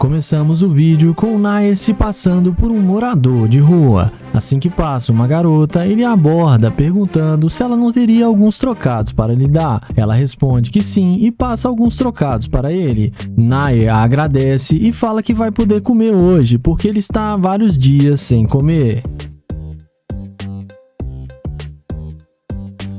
Começamos o vídeo com o Nair se passando por um morador de rua. Assim que passa uma garota, ele a aborda perguntando se ela não teria alguns trocados para lhe dar. Ela responde que sim e passa alguns trocados para ele. Nair a agradece e fala que vai poder comer hoje porque ele está há vários dias sem comer.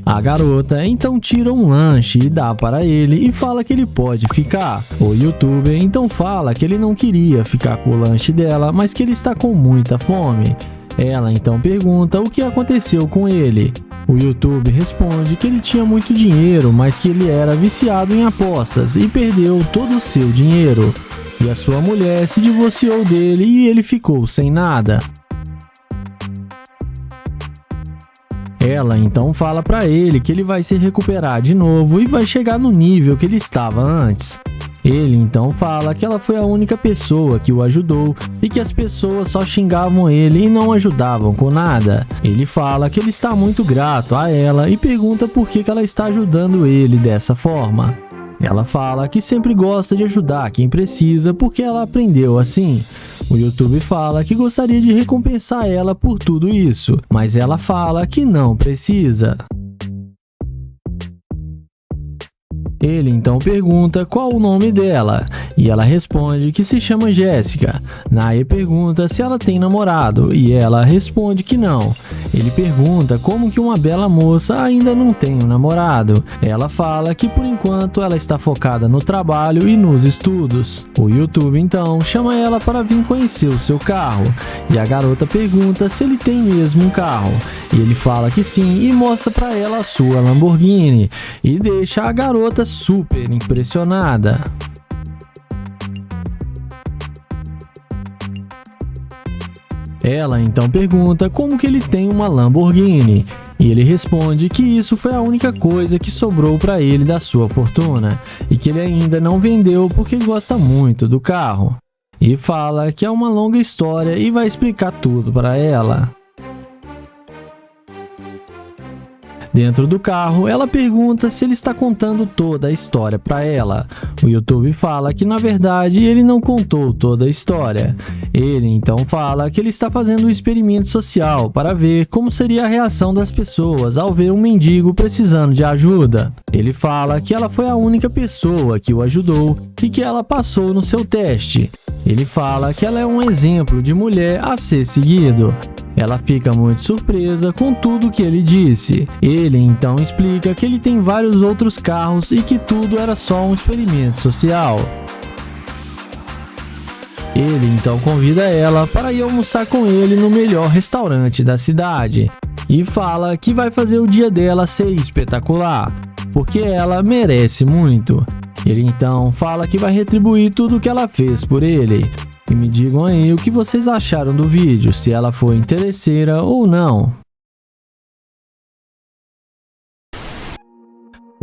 A garota então tira um lanche e dá para ele e fala que ele pode ficar. O youtuber então fala que ele não queria ficar com o lanche dela, mas que ele está com muita fome. Ela então pergunta o que aconteceu com ele. O youtuber responde que ele tinha muito dinheiro, mas que ele era viciado em apostas e perdeu todo o seu dinheiro. E a sua mulher se divorciou dele e ele ficou sem nada. Ela então fala para ele que ele vai se recuperar de novo e vai chegar no nível que ele estava antes. Ele então fala que ela foi a única pessoa que o ajudou e que as pessoas só xingavam ele e não ajudavam com nada. Ele fala que ele está muito grato a ela e pergunta por que ela está ajudando ele dessa forma. Ela fala que sempre gosta de ajudar quem precisa porque ela aprendeu assim. O YouTube fala que gostaria de recompensar ela por tudo isso, mas ela fala que não precisa. Ele então pergunta qual o nome dela e ela responde que se chama Jéssica. Nair pergunta se ela tem namorado e ela responde que não. Ele pergunta como que uma bela moça ainda não tem um namorado. Ela fala que por enquanto ela está focada no trabalho e nos estudos. O YouTube então chama ela para vir conhecer o seu carro e a garota pergunta se ele tem mesmo um carro. E ele fala que sim e mostra para ela a sua Lamborghini e deixa a garota super impressionada. Ela então pergunta como que ele tem uma Lamborghini e ele responde que isso foi a única coisa que sobrou para ele da sua fortuna e que ele ainda não vendeu porque gosta muito do carro. E fala que é uma longa história e vai explicar tudo para ela. Dentro do carro, ela pergunta se ele está contando toda a história para ela. O YouTube fala que na verdade ele não contou toda a história. Ele então fala que ele está fazendo um experimento social para ver como seria a reação das pessoas ao ver um mendigo precisando de ajuda. Ele fala que ela foi a única pessoa que o ajudou e que ela passou no seu teste. Ele fala que ela é um exemplo de mulher a ser seguido. Ela fica muito surpresa com tudo que ele disse. Ele então explica que ele tem vários outros carros e que tudo era só um experimento social. Ele então convida ela para ir almoçar com ele no melhor restaurante da cidade e fala que vai fazer o dia dela ser espetacular, porque ela merece muito. Ele então fala que vai retribuir tudo que ela fez por ele. E me digam aí o que vocês acharam do vídeo, se ela foi interesseira ou não.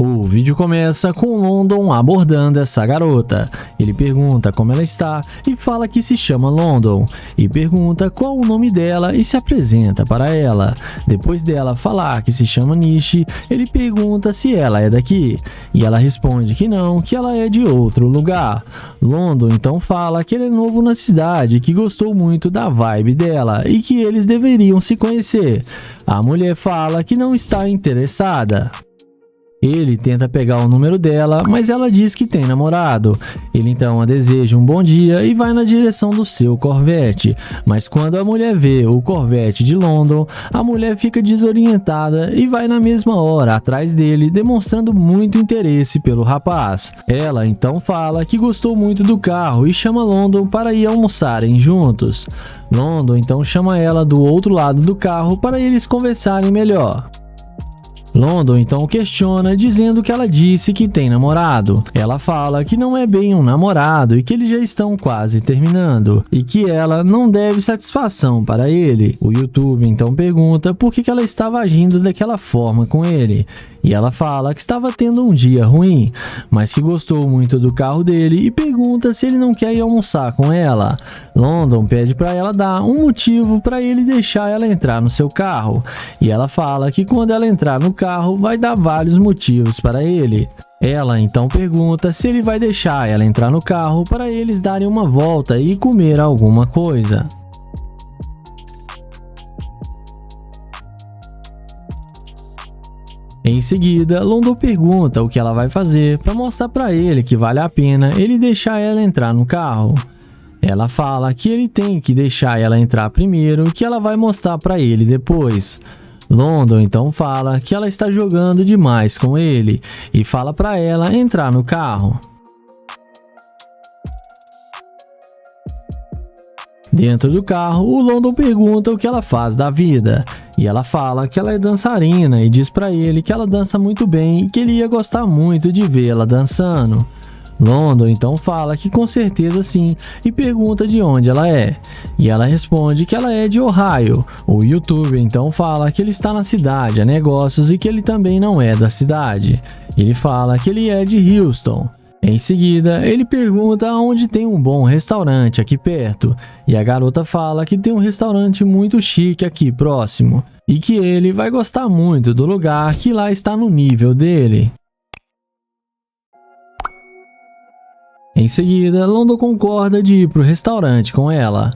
O vídeo começa com London abordando essa garota. Ele pergunta como ela está e fala que se chama London. E pergunta qual o nome dela e se apresenta para ela. Depois dela falar que se chama Nishi, ele pergunta se ela é daqui. E ela responde que não, que ela é de outro lugar. London então fala que ele é novo na cidade, que gostou muito da vibe dela e que eles deveriam se conhecer. A mulher fala que não está interessada. Ele tenta pegar o número dela, mas ela diz que tem namorado. Ele então a deseja um bom dia e vai na direção do seu Corvette. Mas quando a mulher vê o Corvette de London, a mulher fica desorientada e vai na mesma hora atrás dele, demonstrando muito interesse pelo rapaz. Ela então fala que gostou muito do carro e chama London para ir almoçarem juntos. London então chama ela do outro lado do carro para eles conversarem melhor. London então questiona, dizendo que ela disse que tem namorado. Ela fala que não é bem um namorado e que eles já estão quase terminando e que ela não deve satisfação para ele. O YouTube então pergunta por que ela estava agindo daquela forma com ele. E ela fala que estava tendo um dia ruim, mas que gostou muito do carro dele e pergunta se ele não quer ir almoçar com ela. London pede para ela dar um motivo para ele deixar ela entrar no seu carro. E ela fala que quando ela entrar no carro vai dar vários motivos para ele. Ela então pergunta se ele vai deixar ela entrar no carro para eles darem uma volta e comer alguma coisa. Em seguida, London pergunta o que ela vai fazer para mostrar para ele que vale a pena ele deixar ela entrar no carro. Ela fala que ele tem que deixar ela entrar primeiro, que ela vai mostrar para ele depois. London então fala que ela está jogando demais com ele e fala para ela entrar no carro. Dentro do carro, o London pergunta o que ela faz da vida, e ela fala que ela é dançarina e diz para ele que ela dança muito bem e que ele ia gostar muito de vê-la dançando. London então fala que com certeza sim e pergunta de onde ela é, e ela responde que ela é de Ohio. O youtuber então fala que ele está na cidade a negócios e que ele também não é da cidade. Ele fala que ele é de Houston. Em seguida, ele pergunta onde tem um bom restaurante aqui perto, e a garota fala que tem um restaurante muito chique aqui próximo, e que ele vai gostar muito do lugar, que lá está no nível dele. Em seguida, London concorda de ir para o restaurante com ela.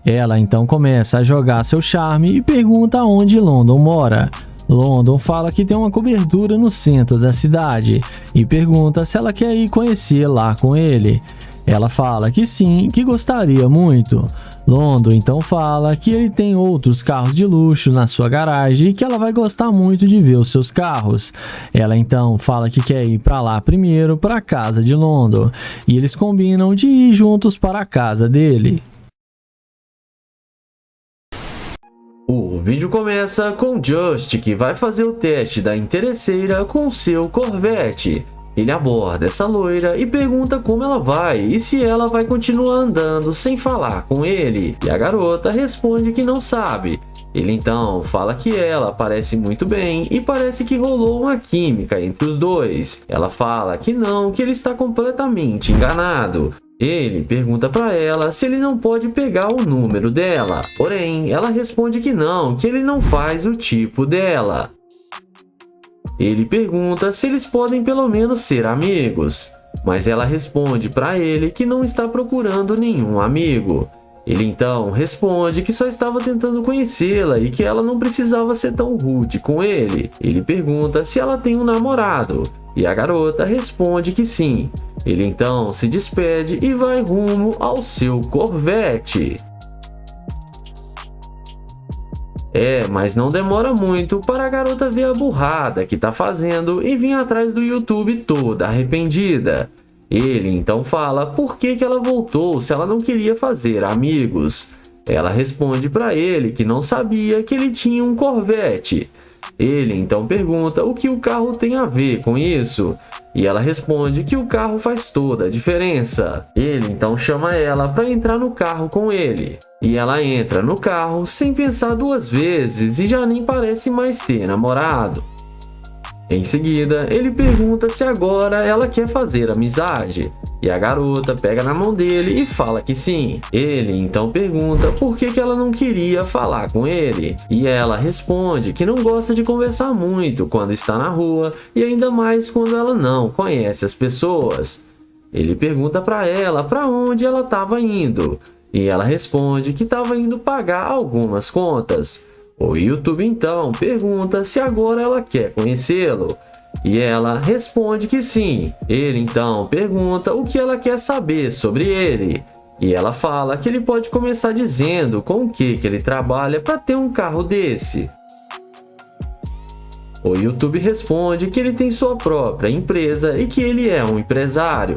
Ela então começa a jogar seu charme e pergunta onde London mora. London fala que tem uma cobertura no centro da cidade e pergunta se ela quer ir conhecer lá com ele. Ela fala que sim, que gostaria muito. London então fala que ele tem outros carros de luxo na sua garagem e que ela vai gostar muito de ver os seus carros. Ela então fala que quer ir para lá primeiro, para a casa de London, e eles combinam de ir juntos para a casa dele. O vídeo começa com Just, que vai fazer o teste da interesseira com seu Corvette. Ele aborda essa loira e pergunta como ela vai e se ela vai continuar andando sem falar com ele. E a garota responde que não sabe. Ele então fala que ela parece muito bem e parece que rolou uma química entre os dois. Ela fala que não, que ele está completamente enganado. Ele pergunta para ela se ele não pode pegar o número dela, porém ela responde que não, que ele não faz o tipo dela. Ele pergunta se eles podem pelo menos ser amigos, mas ela responde para ele que não está procurando nenhum amigo. Ele então responde que só estava tentando conhecê-la e que ela não precisava ser tão rude com ele. Ele pergunta se ela tem um namorado e a garota responde que sim. Ele então se despede e vai rumo ao seu Corvette. Mas não demora muito para a garota ver a burrada que tá fazendo e vir atrás do YouTube toda arrependida. Ele então fala por que ela voltou se ela não queria fazer amigos. Ela responde para ele que não sabia que ele tinha um Corvette. Ele então pergunta o que o carro tem a ver com isso. E ela responde que o carro faz toda a diferença. Ele então chama ela para entrar no carro com ele. E ela entra no carro sem pensar duas vezes e já nem parece mais ter namorado. Em seguida, ele pergunta se agora ela quer fazer amizade. E a garota pega na mão dele e fala que sim. Ele então pergunta por que ela não queria falar com ele. E ela responde que não gosta de conversar muito quando está na rua e ainda mais quando ela não conhece as pessoas. Ele pergunta para ela para onde ela estava indo. E ela responde que estava indo pagar algumas contas. O YouTube então pergunta se agora ela quer conhecê-lo. E ela responde que sim. Ele então pergunta o que ela quer saber sobre ele. E ela fala que ele pode começar dizendo com o que ele trabalha para ter um carro desse. O YouTube responde que ele tem sua própria empresa e que ele é um empresário.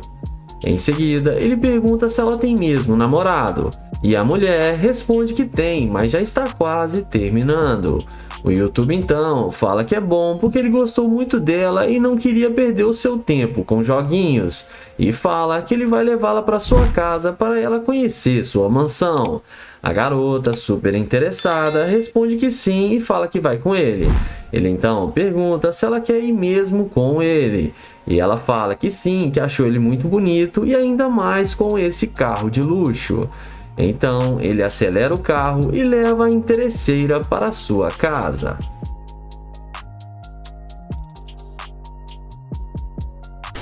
Em seguida, ele pergunta se ela tem mesmo um namorado. E a mulher responde que tem, mas já está quase terminando. O YouTube então fala que é bom porque ele gostou muito dela e não queria perder o seu tempo com joguinhos. E fala que ele vai levá-la para sua casa para ela conhecer sua mansão. A garota, super interessada, responde que sim e fala que vai com ele. Ele então pergunta se ela quer ir mesmo com ele. E ela fala que sim, que achou ele muito bonito e ainda mais com esse carro de luxo. Então ele acelera o carro e leva a interesseira para sua casa.